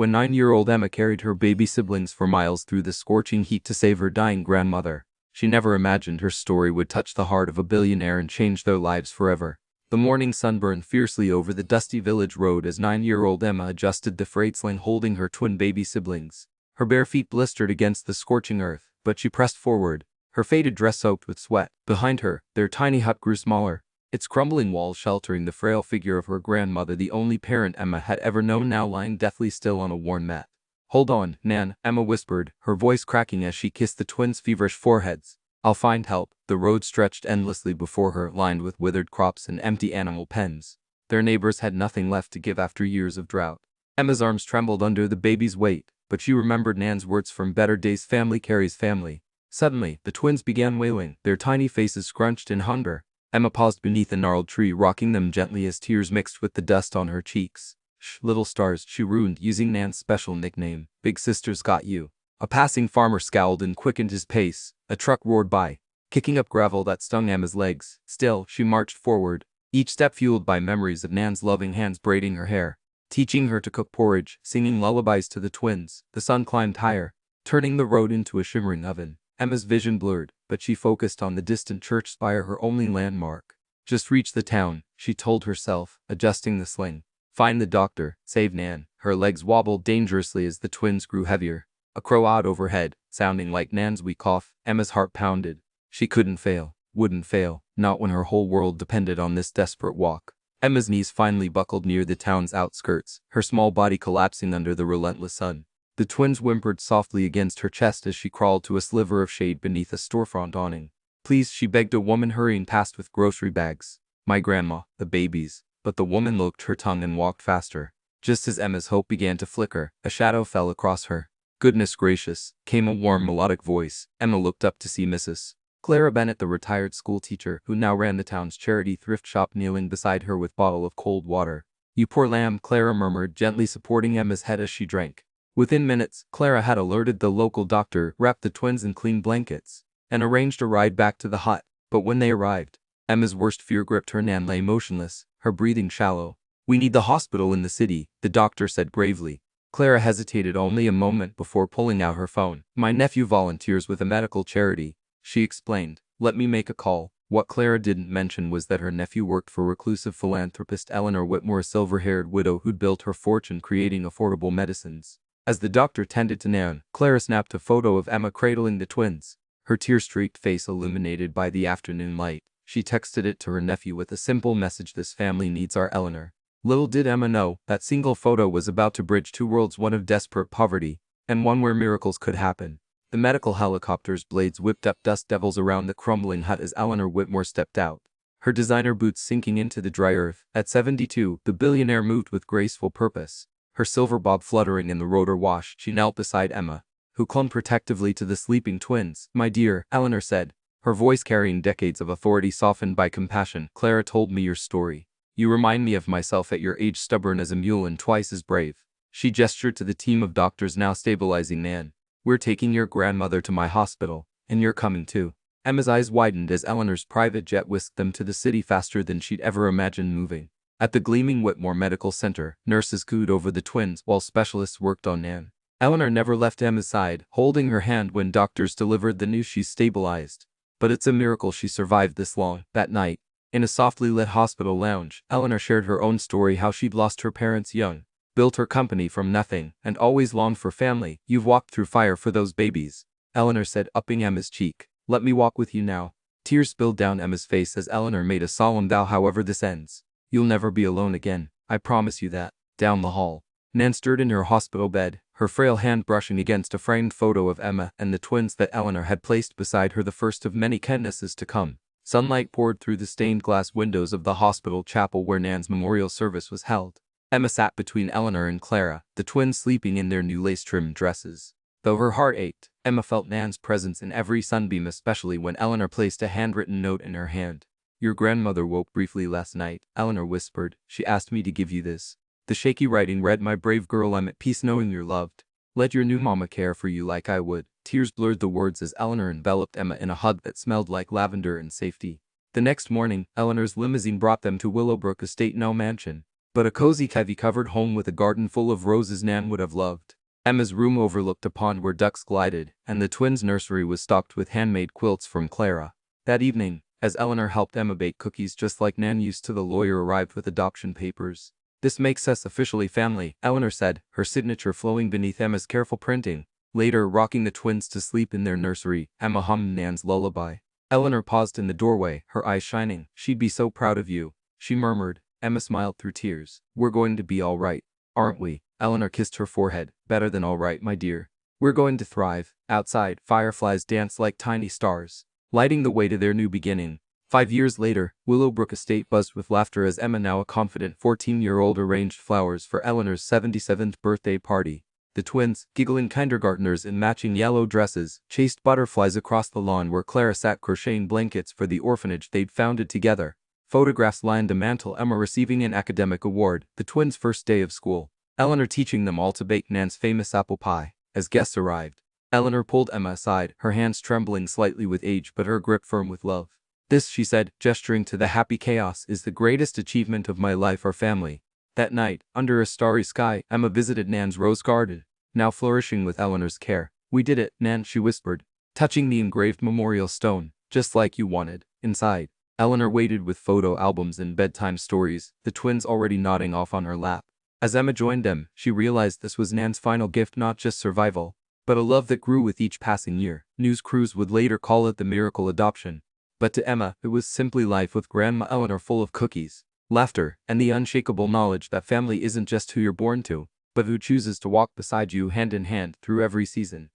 when 9-year-old Emma carried her baby siblings for miles through the scorching heat to save her dying grandmother. She never imagined her story would touch the heart of a billionaire and change their lives forever. The morning sun burned fiercely over the dusty village road as 9-year-old Emma adjusted the freight sling holding her twin baby siblings. Her bare feet blistered against the scorching earth, but she pressed forward, her faded dress soaked with sweat. Behind her, their tiny hut grew smaller, its crumbling walls sheltering the frail figure of her grandmother, the only parent Emma had ever known, now lying deathly still on a worn mat. "Hold on, Nan," Emma whispered, her voice cracking as she kissed the twins' feverish foreheads. "I'll find help." The road stretched endlessly before her, lined with withered crops and empty animal pens. Their neighbors had nothing left to give after years of drought. Emma's arms trembled under the baby's weight, but she remembered Nan's words from Better Days: "Family carries family." Suddenly, the twins began wailing, their tiny faces scrunched in hunger. Emma paused beneath a gnarled tree, rocking them gently as tears mixed with the dust on her cheeks. "Shh, little stars," she ruined, using Nan's special nickname. "Big sister's got you." A passing farmer scowled and quickened his pace. A truck roared by, kicking up gravel that stung Emma's legs. Still, she marched forward, each step fueled by memories of Nan's loving hands braiding her hair, teaching her to cook porridge, singing lullabies to the twins. The sun climbed higher, turning the road into a shimmering oven. Emma's vision blurred, but she focused on the distant church spire, her only landmark. "Just reach the town," she told herself, adjusting the sling. "Find the doctor, save Nan." Her legs wobbled dangerously as the twins grew heavier. A crow awed overhead, sounding like Nan's weak cough. Emma's heart pounded. She couldn't fail, wouldn't fail, not when her whole world depended on this desperate walk. Emma's knees finally buckled near the town's outskirts, her small body collapsing under the relentless sun. The twins whimpered softly against her chest as she crawled to a sliver of shade beneath a storefront awning. "Please," she begged a woman hurrying past with grocery bags. "My grandma, the babies." But the woman looked her tongue and walked faster. Just as Emma's hope began to flicker, a shadow fell across her. "Goodness gracious," came a warm, melodic voice. Emma looked up to see Mrs. Clara Bennett, the retired schoolteacher who now ran the town's charity thrift shop, kneeling beside her with a bottle of cold water. "You poor lamb," Clara murmured, gently supporting Emma's head as she drank. Within minutes, Clara had alerted the local doctor, wrapped the twins in clean blankets, and arranged a ride back to the hut. But when they arrived, Emma's worst fear gripped her. Nan lay motionless, her breathing shallow. "We need the hospital in the city," the doctor said gravely. Clara hesitated only a moment before pulling out her phone. "My nephew volunteers with a medical charity," she explained. "Let me make a call." What Clara didn't mention was that her nephew worked for reclusive philanthropist Eleanor Whitmore, a silver-haired widow who'd built her fortune creating affordable medicines. As the doctor tended to Nan, Clara snapped a photo of Emma cradling the twins, her tear-streaked face illuminated by the afternoon light. She texted it to her nephew with a simple message: "This family needs our Eleanor." Little did Emma know, that single photo was about to bridge two worlds, one of desperate poverty, and one where miracles could happen. The medical helicopter's blades whipped up dust devils around the crumbling hut as Eleanor Whitmore stepped out, her designer boots sinking into the dry earth. At 72, the billionaire moved with graceful purpose, her silver bob fluttering in the rotor wash. She knelt beside Emma, who clung protectively to the sleeping twins. "My dear," Eleanor said, her voice carrying decades of authority softened by compassion. "Clara told me your story. You remind me of myself at your age, stubborn as a mule and twice as brave." She gestured to the team of doctors now stabilizing Nan. "We're taking your grandmother to my hospital, and you're coming too." Emma's eyes widened as Eleanor's private jet whisked them to the city faster than she'd ever imagined moving. At the gleaming Whitmore Medical Center, nurses cooed over the twins while specialists worked on Nan. Eleanor never left Emma's side, holding her hand when doctors delivered the news. "She's stabilized. But it's a miracle she survived this long." That night, in a softly lit hospital lounge, Eleanor shared her own story: how she'd lost her parents young, built her company from nothing, and always longed for family. "You've walked through fire for those babies," Eleanor said, upping Emma's cheek. "Let me walk with you now." Tears spilled down Emma's face as Eleanor made a solemn vow: "However this ends, you'll never be alone again. I promise you that." Down the hall, Nan stirred in her hospital bed, her frail hand brushing against a framed photo of Emma and the twins that Eleanor had placed beside her, the first of many kindnesses to come. Sunlight poured through the stained glass windows of the hospital chapel where Nan's memorial service was held. Emma sat between Eleanor and Clara, the twins sleeping in their new lace-trimmed dresses. Though her heart ached, Emma felt Nan's presence in every sunbeam, especially when Eleanor placed a handwritten note in her hand. "Your grandmother woke briefly last night," Eleanor whispered. "She asked me to give you this." The shaky writing read: "My brave girl, I'm at peace knowing you're loved. Let your new mama care for you like I would." Tears blurred the words as Eleanor enveloped Emma in a hug that smelled like lavender and safety. The next morning, Eleanor's limousine brought them to Willowbrook Estate No Mansion. but a cozy ivy-covered home with a garden full of roses Nan would have loved. Emma's room overlooked a pond where ducks glided, and the twins' nursery was stocked with handmade quilts from Clara. That evening, as Eleanor helped Emma bake cookies just like Nan used to, the lawyer arrived with adoption papers. "This makes us officially family," Eleanor said, her signature flowing beneath Emma's careful printing. Later, rocking the twins to sleep in their nursery, Emma hummed Nan's lullaby. Eleanor paused in the doorway, her eyes shining. "She'd be so proud of you," she murmured. Emma smiled through tears. "We're going to be all right, aren't we?" Eleanor kissed her forehead. "Better than all right, my dear. We're going to thrive." Outside, fireflies danced like tiny stars, lighting the way to their new beginning. 5 years later, Willowbrook Estate buzzed with laughter as Emma, now a confident 14-year-old, arranged flowers for Eleanor's 77th birthday party. The twins, giggling kindergartners in matching yellow dresses, chased butterflies across the lawn where Clara sat crocheting blankets for the orphanage they'd founded together. Photographs lined the mantel, Emma receiving an academic award, the twins' first day of school. Eleanor teaching them all to bake Nan's famous apple pie. As guests arrived, Eleanor pulled Emma aside, her hands trembling slightly with age but her grip firm with love. "This," she said, gesturing to the happy chaos, "is the greatest achievement of my life, our family." That night, under a starry sky, Emma visited Nan's rose garden, now flourishing with Eleanor's care. "We did it, Nan," she whispered, touching the engraved memorial stone. "Just like you wanted." Inside, Eleanor waited with photo albums and bedtime stories, the twins already nodding off on her lap. As Emma joined them, she realized this was Nan's final gift, not just survival, but a love that grew with each passing year. News crews would later call it the miracle adoption. But to Emma, it was simply life with Grandma Eleanor, full of cookies, laughter, and the unshakable knowledge that family isn't just who you're born to, but who chooses to walk beside you hand in hand through every season.